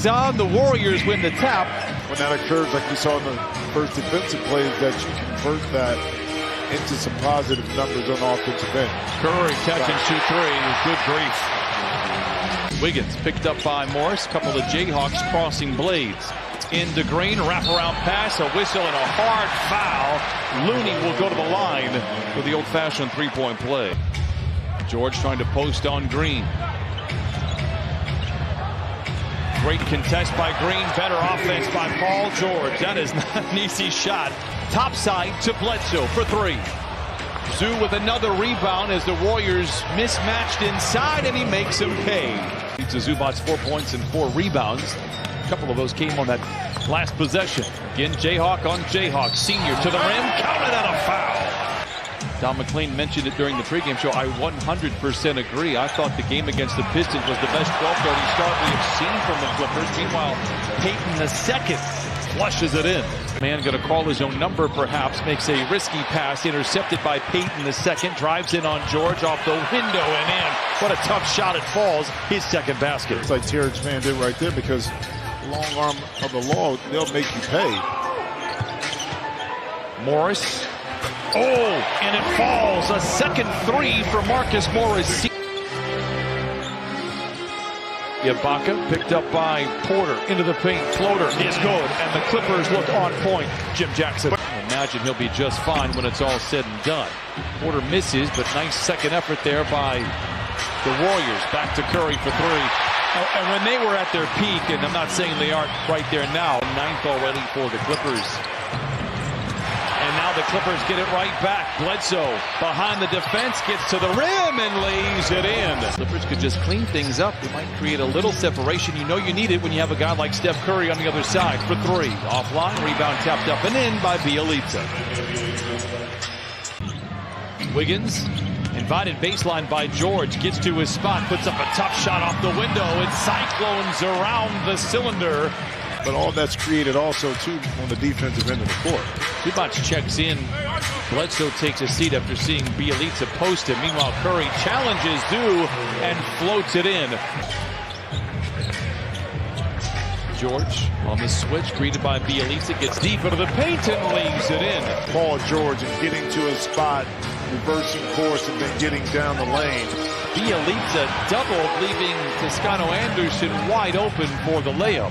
on. The Warriors win the tap. When that occurs, like we saw in the first defensive plays, that you convert that into some positive numbers on the offensive end. Curry catch and shoot three. Good grief. Wiggins picked up by Morris. A couple of Jayhawks crossing blades. Into Green, wraparound pass, a whistle, and a hard foul. Looney will go to the line for the old-fashioned three-point play. George trying to post on Green. Great contest by Green. Better offense by Paul George. That is not an easy shot. Top side to Bledsoe for three. Zoo with another rebound as the Warriors mismatched inside, and he makes him pay. Zubac's 4 points and 4 rebounds. A couple of those came on that last possession. Again, Jayhawk on Jayhawk. Senior to the rim. Counted on a foul. Don McLean mentioned it during the pregame show. I 100% agree. I thought the game against the Pistons was the best 12:30 start we have seen from the Clippers. Meanwhile, Payton II flushes it in. Man going to call his own number perhaps. Makes a risky pass. Intercepted by Payton II. Drives in on George off the window and in. What a tough shot. It falls. His second basket. It's like Terrence Mann did right there, because long arm of the law, they'll make you pay. Morris. Oh, and it falls. A second three for Marcus Morris. Ibaka picked up by Porter into the paint. Floater is good, and the Clippers look on point. Jim Jackson. Imagine he'll be just fine when it's all said and done. Porter misses, but nice second effort there by the Warriors. Back to Curry for three. And when they were at their peak, and I'm not saying they aren't right there now, ninth already for the Clippers. And now the Clippers get it right back. Bledsoe behind the defense, gets to the rim and lays it in. The Clippers could just clean things up. They might create a little separation. You know you need it when you have a guy like Steph Curry on the other side for three. Offline, rebound tapped up and in by Bielitsa. Wiggins. Invited baseline by George, gets to his spot, puts up a tough shot off the window. It cyclones around the cylinder. But all that's created also, too, on the defensive end of the court. Zubac checks in. Bledsoe takes a seat after seeing Bielitsa post him. Meanwhile, Curry challenges Zoo and floats it in. George on the switch, greeted by Bielitsa, gets deep into the paint and lays it in. Paul George and getting to his spot, reversing course, and then getting down the lane. Bielitsa doubled, leaving Toscano-Anderson wide open for the layup.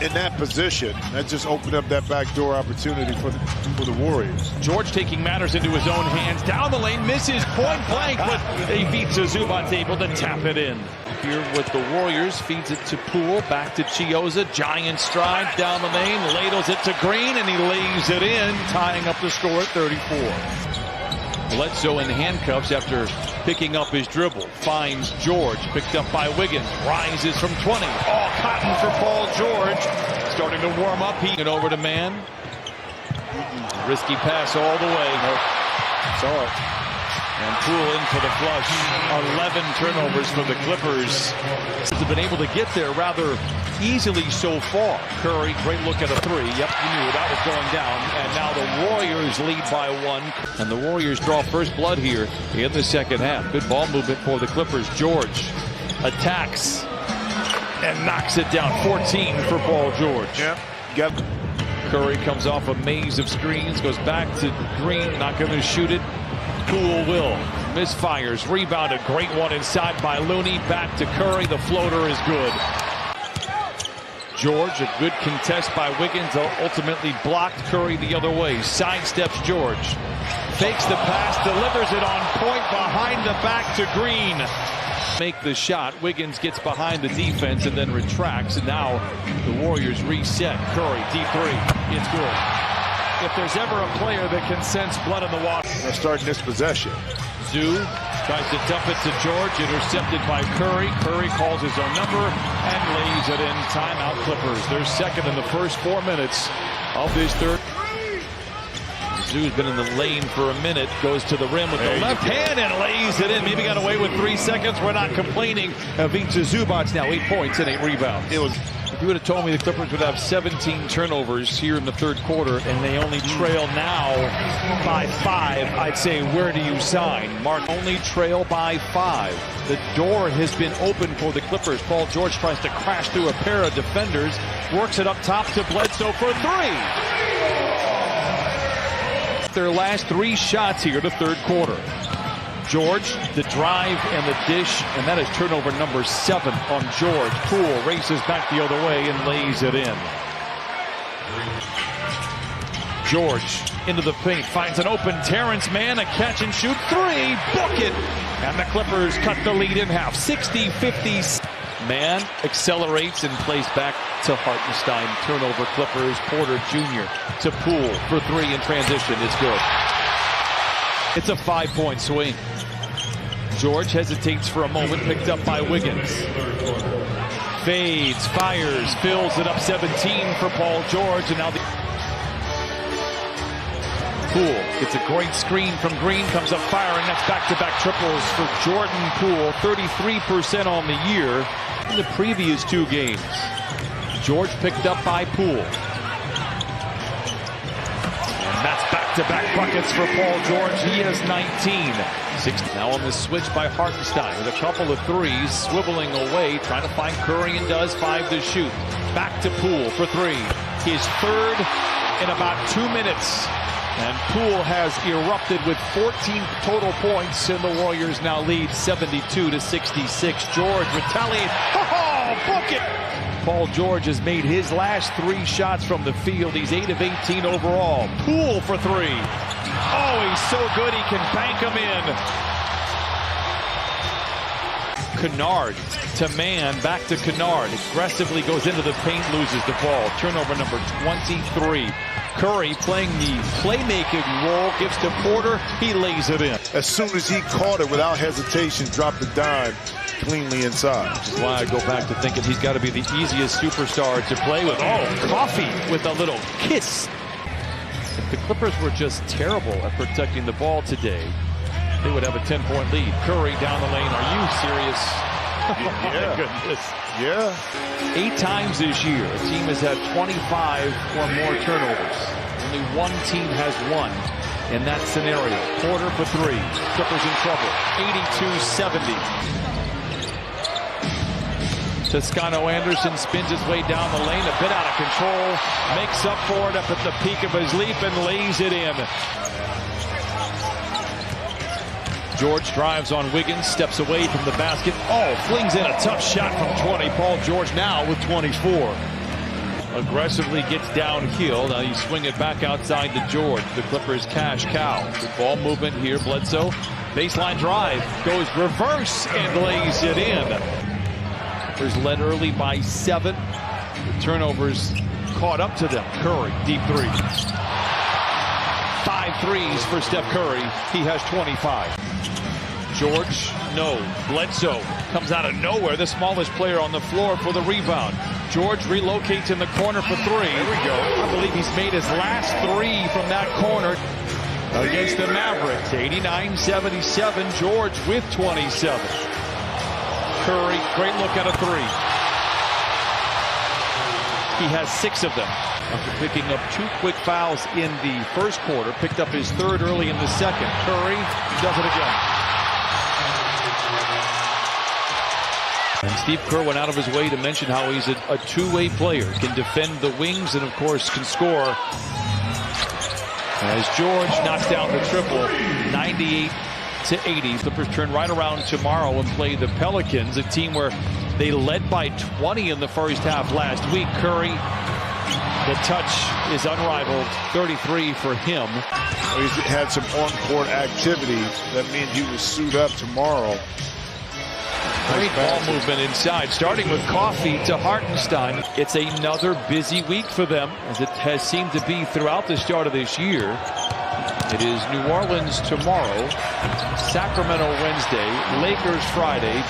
In that position, that just opened up that backdoor opportunity for the Warriors. George taking matters into his own hands. Down the lane, misses point blank, but they beat Zubac's able to tap it in. Here with the Warriors, feeds it to Poole, back to Chiozza. Giant stride down the lane, ladles it to Green, and he lays it in, tying up the score at 34. Bledsoe in handcuffs after picking up his dribble. Finds George, picked up by Wiggins. Rises from 20. All cotton for Paul George. Starting to warm up. He over to Man. Risky pass all the way. Saw it. And Poole in for the flush. 11 turnovers for the Clippers. Have been able to get there rather easily so far. Curry, great look at a three. Yep, you knew that was going down. And now the Warriors lead by one. And the Warriors draw first blood here in the second half. Good ball movement for the Clippers. George attacks and knocks it down. 14 for Paul George. Yep. Curry comes off a maze of screens, goes back to Green, not going to shoot it. Poole will. Misfires. Rebound. A great one inside by Looney. Back to Curry. The floater is good. George, a good contest by Wiggins. Ultimately blocked. Curry the other way. Sidesteps George. Fakes the pass. Delivers it on point behind the back to Green. Make the shot. Wiggins gets behind the defense and then retracts. And now the Warriors reset. Curry, deep three. It's good. If there's ever a player that can sense blood in the water. They're starting this possession. Zoo tries to dump it to George, intercepted by Curry. Curry calls his own number and lays it in. Timeout Clippers. They're second in the first 4 minutes of this third. Zoo's been in the lane for a minute, goes to the rim with the left hand and lays it in. Maybe got away with 3 seconds. We're not complaining. Ivica Zubac now 8 points and 8 rebounds. It was If you would have told me the Clippers would have 17 turnovers here in the third quarter and they only trail now by 5, I'd say, where do you sign? Mark, only trail by 5. The door has been open for the Clippers. Paul George tries to crash through a pair of defenders, works it up top to Bledsoe for 3. Their last 3 shots here in the third quarter. George, the drive and the dish, and that is turnover number 7 on George. Poole races back the other way and lays it in. George into the paint, finds an open Terrence Mann, a catch and shoot 3, book it! And the Clippers cut the lead in half, 60-50. Mann accelerates and plays back to Hartenstein. Turnover Clippers, Porter Jr. to Poole for 3 in transition. It's good. It's a 5-point swing. George hesitates for a moment, picked up by Wiggins. Fades, fires, fills it up 17 for Paul George, and now the Poole gets a great screen from Green, comes up firing. That's back-to-back triples for Jordan Poole, 33% on the year. In the previous 2 games, George picked up by Poole. And that's back-to-back buckets for Paul George. He has 19. 6 now on the switch by Hartenstein with a couple of threes, swiveling away, trying to find Curry, and does. 5 to shoot. Back to Poole for 3. His 3rd in about 2 minutes. And Poole has erupted with 14 total points, and the Warriors now lead 72-66. George retaliates. Oh, book it! Paul George has made his last 3 shots from the field. He's 8 of 18 overall. Poole for 3. Oh, he's so good he can bank them in. Kennard to Mann, back to Kennard. Aggressively goes into the paint, loses the ball. Turnover number 23. Curry playing the playmaking role, gives to Porter. He lays it in. As soon as he caught it without hesitation, dropped the dime cleanly inside. Which is why I go back to thinking he's got to be the easiest superstar to play with. Oh, Coffee with a little kiss. If the Clippers were just terrible at protecting the ball today, they would have a 10-point lead. Curry down the lane. Are you serious? Oh, my goodness. Yeah. 8 times this year, a team has had 25 or more turnovers. Only 1 team has won in that scenario. Porter for 3. Clippers in trouble. 82-70. Toscano Anderson spins his way down the lane, a bit out of control. Makes up for it up at the peak of his leap and lays it in. George drives on Wiggins, steps away from the basket. Oh, flings in a tough shot from 20. Paul George now with 24. Aggressively gets downhill. Now you swing it back outside to George. The Clippers cash cow. Good ball movement here. Bledsoe. Baseline drive. Goes reverse and lays it in. Clippers led early by 7. The turnovers caught up to them. Curry, deep 3. 5 threes for Steph Curry. He has 25. George, no. Bledsoe comes out of nowhere, the smallest player on the floor for the rebound. George relocates in the corner for 3. There we go. I believe he's made his last 3 from that corner against the Mavericks. 89-77. George with 27. Curry, great look at a 3. He has 6 of them. After picking up 2 quick fouls in the first quarter, picked up his 3rd early in the second. Curry does it again. And Steve Kerr went out of his way to mention how he's a two-way player. Can defend the wings and, of course, can score. As George knocks down the triple, 98-80. Clippers turn right around tomorrow and play the Pelicans, a team where they led by 20 in the first half last week. Curry, the touch is unrivaled, 33 for him. He's had some on-court activity. That means he will suit up tomorrow. Great ball movement inside, starting with Coffee to Hartenstein. It's another busy week for them, as it has seemed to be throughout the start of this year. It is New Orleans tomorrow, Sacramento Wednesday, Lakers Friday.